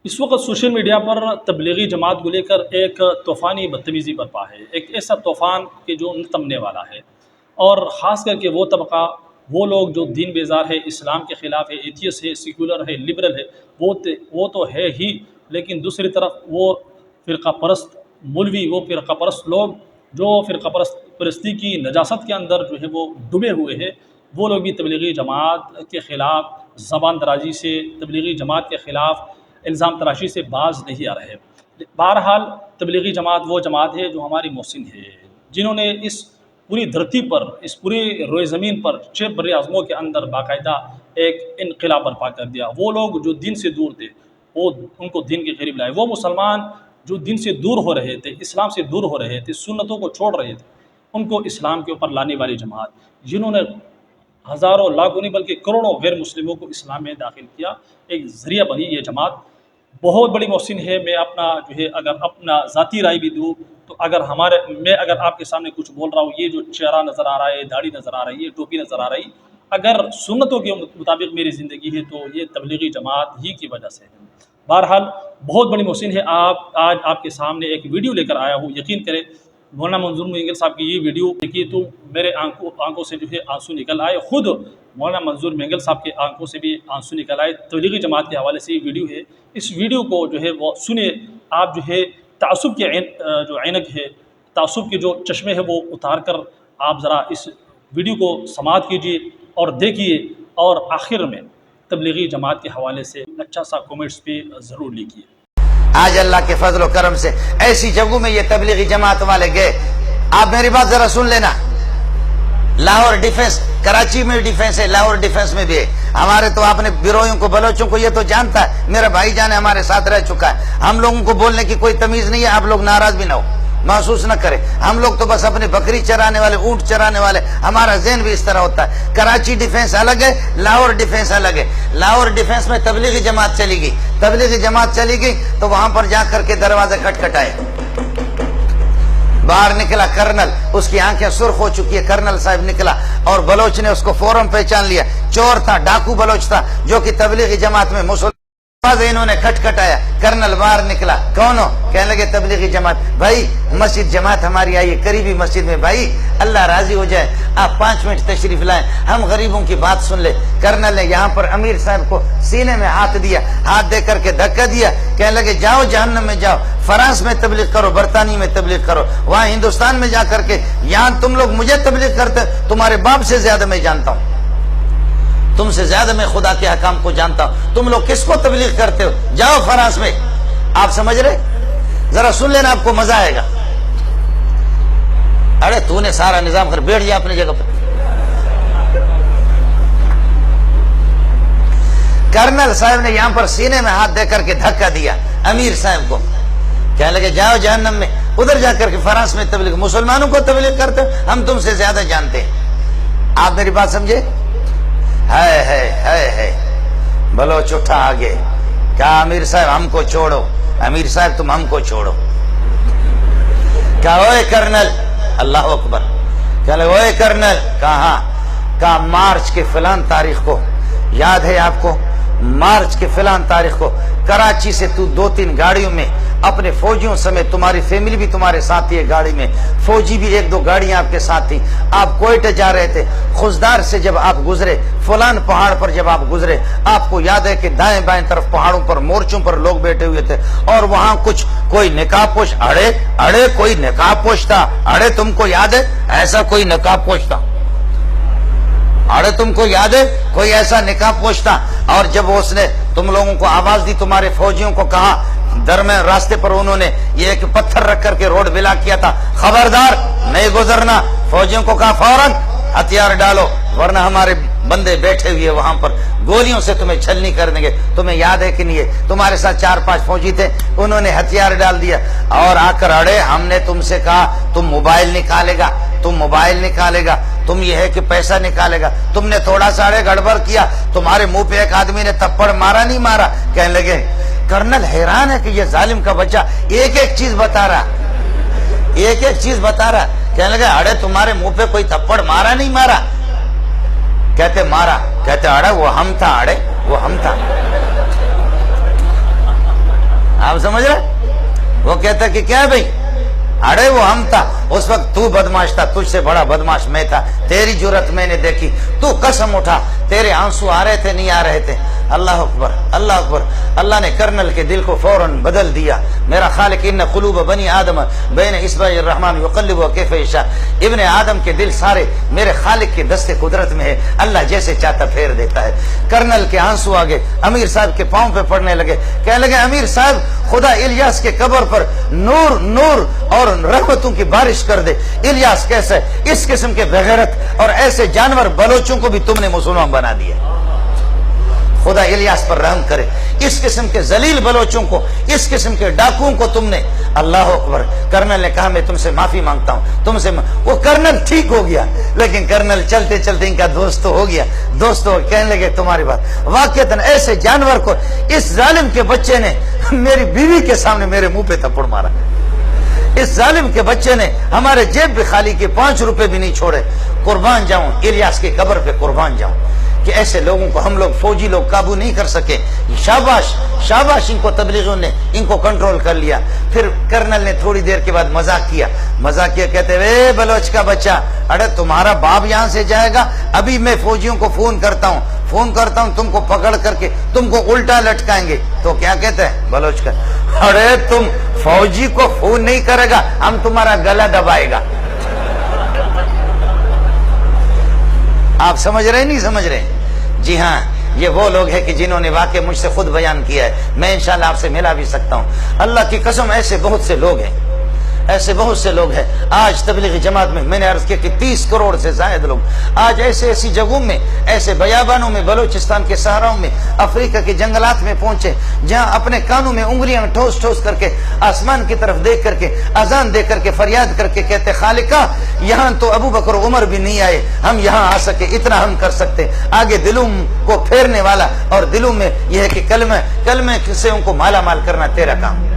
اس وقت social media پر تبلیغی جماعت کو لے کر ایک طوفانی بدتمیزی برپا ہے، ایک ایسا طوفان کہ جو نہ تھمنے والا ہے، اور خاص کر کے وہ طبقہ، وہ لوگ جو دین بیزار ہے، اسلام کے خلاف ہے، ایتھیس ہے، سیکولر ہے، لبرل ہے، وہ تو ہے ہی، لیکن دوسری طرف وہ فرقہ پرست مولوی، وہ فرقہ پرست لوگ جو فرقہ پرستی کی نجاست کے اندر جو ہے وہ ڈوبے ہوئے ہیں، وہ لوگ بھی تبلیغی جماعت کے خلاف زبان درازی سے، تبلیغی جماعت کے خلاف الزام تراشی سے باز نہیں آ رہے۔ بہرحال تبلیغی جماعت وہ جماعت ہے جو ہماری محسن ہے، جنہوں نے اس پوری دھرتی پر، اس پوری روئے زمین پر 6 بر اعظموں کے اندر باقاعدہ ایک انقلاب برپا کر دیا۔ وہ لوگ جو دین سے دور تھے، وہ ان کو دین کے قریب لائے۔ وہ مسلمان جو دین سے دور ہو رہے تھے، اسلام سے دور ہو رہے تھے، سنتوں کو چھوڑ رہے تھے، ان کو اسلام کے اوپر لانے والی جماعت، جنہوں نے ہزاروں لاکھوں نہیں بلکہ کروڑوں غیر مسلموں کو اسلام میں داخل کیا، ایک ذریعہ بنی یہ جماعت۔ بہت بڑی محسن ہے۔ میں اپنا جو ہے اگر اپنا ذاتی رائے بھی دوں تو اگر آپ کے سامنے کچھ بول رہا ہوں، یہ جو چہرہ نظر آ رہا ہے، داڑھی نظر آ رہی ہے، ٹوپی نظر آ رہی، اگر سنتوں کے مطابق میری زندگی ہے تو یہ تبلیغی جماعت ہی کی وجہ سے ہے۔ بہرحال بہت بڑی محسن ہے۔ آج آپ کے سامنے ایک ویڈیو لے کر آیا ہوں۔ یقین کریں مولانا منظور مینگل صاحب کی یہ ویڈیو دیکھی تو میرے آنکھوں سے جو ہے آنسو نکل آئے۔ خود مولانا منظور مینگل صاحب کے آنکھوں سے بھی آنسو نکل آئے۔ تبلیغی جماعت کے حوالے سے یہ ویڈیو ہے، اس ویڈیو کو جو ہے وہ سنیں۔ آپ جو ہے تعصب کے جو عینک ہے، تعصب کے جو چشمے ہے وہ اتار کر آپ ذرا اس ویڈیو کو سماعت کیجیے اور دیکھیے، اور آخر میں تبلیغی جماعت کے حوالے سے اچھا سا کومنٹس پہ ضرور لکھیے۔ آج اللہ کے فضل و کرم سے ایسی جگہوں میں یہ تبلیغی جماعت والے گئے۔ آپ میری بات ذرا سن لینا۔ لاہور ڈیفنس، کراچی میں ڈیفنس ہے، لاہور ڈیفنس میں بھی ہے۔ ہمارے تو آپ نے بیروئیوں کو، بلوچوں کو یہ تو جانتا ہے، میرا بھائی جان ہمارے ساتھ رہ چکا ہے۔ ہم لوگوں کو بولنے کی کوئی تمیز نہیں ہے، آپ لوگ ناراض بھی نہ ہو، محسوس نہ کریں۔ ہم لوگ تو بس اپنی بکری چرانے والے، اونٹ چرانے والے، ہمارا ذہن بھی اس طرح ہوتا ہے۔ کراچی ڈیفنس الگ ہے، لاہور ڈیفنس الگ ہے۔ لاہور ڈیفنس میں تبلیغی جماعت چلی گئی، تبلیغی جماعت چلی گئی تو وہاں پر جا کر کے دروازے کھٹکھٹائے۔ باہر نکلا کرنل، اس کی آنکھیں سرخ ہو چکی ہے، کرنل صاحب نکلا اور بلوچ نے اس کو فوراً پہچان لیا۔ چور تھا، ڈاکو بلوچ تھا جو کہ تبلیغی جماعت میں انہوں نے کھٹکھٹایا۔ کرنل باہر نکلا، کون ہو؟ کہنے لگے تبلیغی جماعت۔ بھائی مسجد جماعت ہماری آئی ہے، قریبی مسجد میں، بھائی اللہ راضی ہو جائے آپ 5 منٹ تشریف لائیں، ہم غریبوں کی بات سن لیں۔ کرنل نے یہاں پر امیر صاحب کو سینے میں ہاتھ دیا، ہاتھ دے کر کے دھکا دیا، کہنے لگے جاؤ جہنم میں جاؤ، فرانس میں تبلیغ کرو، برطانیہ میں تبلیغ کرو، وہاں ہندوستان میں جا کر کے، یہاں تم لوگ مجھے تبلیغ کرتے، تمہارے باپ سے زیادہ میں جانتا ہوں، تم سے زیادہ میں خدا کے حکام کو جانتا ہوں، تم لوگ کس کو تبلیغ کرتے ہو؟ جاؤ فرانس میں۔ آپ سمجھ رہے؟ ذرا سن لینا، آپ کو مزہ آئے گا۔ ارے تو نے سارا نظام کر بیٹھ جا اپنی جگہ پر۔ کرنل صاحب نے یہاں پر سینے میں ہاتھ دے کر کے دھکا دیا امیر صاحب کو، کہنے لگے جاؤ جہنم میں، ادھر جا کر کے فرانس میں تبلیغ، مسلمانوں کو تبلیغ کرتے ہو، ہم تم سے زیادہ جانتے ہیں۔ آپ میری بات سمجھے؟ ہے بلوچ اٹھا آگے، کہا امیر صاحب ہم کو چھوڑو، امیر صاحب تم ہم کو چھوڑو۔ کہا اوے کرنل، اللہ اکبر، کہا اوے کرنل، کہا کہا مارچ کے فلان تاریخ کو، یاد ہے آپ کو؟ مارچ کے فلان تاریخ کو کراچی سے تو 2-3 گاڑیوں میں اپنے فوجیوں سمیت، تمہاری فیملی بھی تمہارے ساتھ تھی، گاڑی میں فوجی بھی 1-2 گاڑیاں آپ کے ساتھ تھی، آپ کوئٹہ جا رہے تھے، خزدار سے جب آپ گزرے، فلان پہاڑ پر جب آپ گزرے، آپ کو یاد ہے کہ دائیں بائیں طرف پہاڑوں پر مورچوں پر لوگ بیٹھے ہوئے تھے، اور وہاں کوئی نقاب پوش، اڑے کوئی نقاب پوش تھا، اڑے تم کو یاد ہے ایسا کوئی نقاب پوش تھا؟ اڑے تم کو یاد ہے کوئی ایسا نقاب پوش تھا؟ اور جب اس نے تم لوگوں کو آواز دی، تمہارے فوجیوں کو کہا، درمیان راستے پر انہوں نے یہ ایک پتھر رکھ کر کے روڈ بلا کیا تھا، خبردار نہیں گزرنا، فوجیوں کو کہا فوراً ہتھیار ڈالو ورنہ ہمارے بندے بیٹھے ہوئے وہاں پر گولیوں سے تمہیں چھلنی کر دیں گے۔ تمہیں یاد ہے کہ نہیں ہے؟ تمہارے ساتھ 4-5 فوجی تھے، انہوں نے ہتھیار ڈال دیا اور آ کر اڑے، ہم نے تم سے کہا تم موبائل نکالے گا، تم موبائل نکالے گا، تم یہ ہے کہ پیسہ نکالے گا، تم نے تھوڑا سا گڑبڑ کیا، تمہارے منہ پہ ایک آدمی نے تھپڑ مارا نہیں مارا؟ کہنے لگے کرنل حیران ہے کہ یہ ظالم کا بچہ ایک چیز بتا رہا، ایک چیز بتا رہا۔ کہنے لگے اڑے تمہارے منہ پہ کوئی تھپڑ مارا نہیں مارا؟ کہتے مارا، کہتے اڑے وہ ہم تھا، اڑے وہ ہم تھا۔ آپ سمجھ رہے؟ وہ کہتا کہ کیا بھائی، اڑے وہ ہم تھا اس وقت، تو بدماش تھا، تجھ سے بڑا بدماش میں تھا، تیری جرت میں نے دیکھی، تو قسم اٹھا، تیرے آنسو آ رہے تھے نہیں آ رہے تھے؟ اللہ اکبر، اللہ اکبر۔ اللہ نے کرنل کے دل کو فوراً بدل دیا۔ میرا خالق ان قلوب بنی آدم بین اصبع الرحمن یقلبها کیف یشاء، ابن آدم کے دل سارے میرے خالق کے دست قدرت میں ہے، اللہ جیسے چاہتا پھیر دیتا ہے۔ کرنل کے آنسو آگے امیر صاحب کے پاؤں پہ پڑنے لگے، کہنے لگے امیر صاحب خدا الیاس کے قبر پر نور نور اور رحمتوں کی بارش کر دے۔ الیاس کیسے؟ اس قسم کے بغیرت اور ایسے جانور بلوچوں کو بھی تم نے مسلمان بنا دیا، خدا الیاس پر رحم کرے۔ اس قسم کے ذلیل بلوچوں کو، اس قسم کے ڈاکوؤں کو تم نے، اللہ اکبر۔ کرنل نے کہا میں تم سے معافی مانگتا ہوں، تم سے وہ کرنل ٹھیک ہو گیا، لیکن کرنل چلتے چلتے ان کا دوست ہو گیا، دوست ہو کہنے لگے تمہاری بات واقعتاً ایسے جانور کو اس ظالم کے بچے نے میری بیوی کے سامنے میرے منہ پہ تھپڑ مارا، اس ظالم کے بچے نے ہمارے جیب بھی خالی کے 5 روپے بھی نہیں چھوڑے۔ قربان جاؤں الیاس کی قبر پہ، قربان جاؤں کہ ایسے لوگوں کو ہم لوگ فوجی لوگ قابو نہیں کر سکے۔ شاباش شاباش، ان کو تبلیغیوں نے ان کو کنٹرول کر لیا۔ پھر کرنل نے تھوڑی دیر کے بعد مذاق کیا، کہتے اے بلوچ کا بچہ، ارے تمہارا باپ یہاں سے جائے گا، ابھی میں فوجیوں کو فون کرتا ہوں تم کو پکڑ کر کے تم کو الٹا لٹکائیں گے۔ تو کیا کہتے ہیں بلوچ کا، ارے تم فوجی کو فون نہیں کرے گا، ہم تمہارا گلا دبائے گا۔ آپ سمجھ رہے نہیں سمجھ رہے؟ جی ہاں، یہ وہ لوگ ہیں کہ جنہوں نے واقع مجھ سے خود بیان کیا ہے، میں انشاءاللہ آپ سے ملا بھی سکتا ہوں۔ اللہ کی قسم ایسے بہت سے لوگ ہیں، ایسے بہت سے لوگ ہیں۔ آج تبلیغی جماعت میں نے عرض کیا کہ 30 کروڑ سے زائد لوگ آج ایسی جگہوں میں، ایسے بیابانوں میں، بلوچستان کے صحراؤں میں، افریقہ کے جنگلات میں پہنچے، جہاں اپنے کانوں میں انگلیاں ٹھوس ٹھوس کر کے آسمان کی طرف دیکھ کر کے اذان دے کر کے فریاد کر کے کہتے خالقہ یہاں تو ابو بکر عمر بھی نہیں آئے، ہم یہاں آ سکے، اتنا ہم کر سکتے۔ آگے دلوں کو پھیرنے والا اور دلوں میں یہ ہے کہ کلمے سے ان کو مالا مال کرنا تیرا کام۔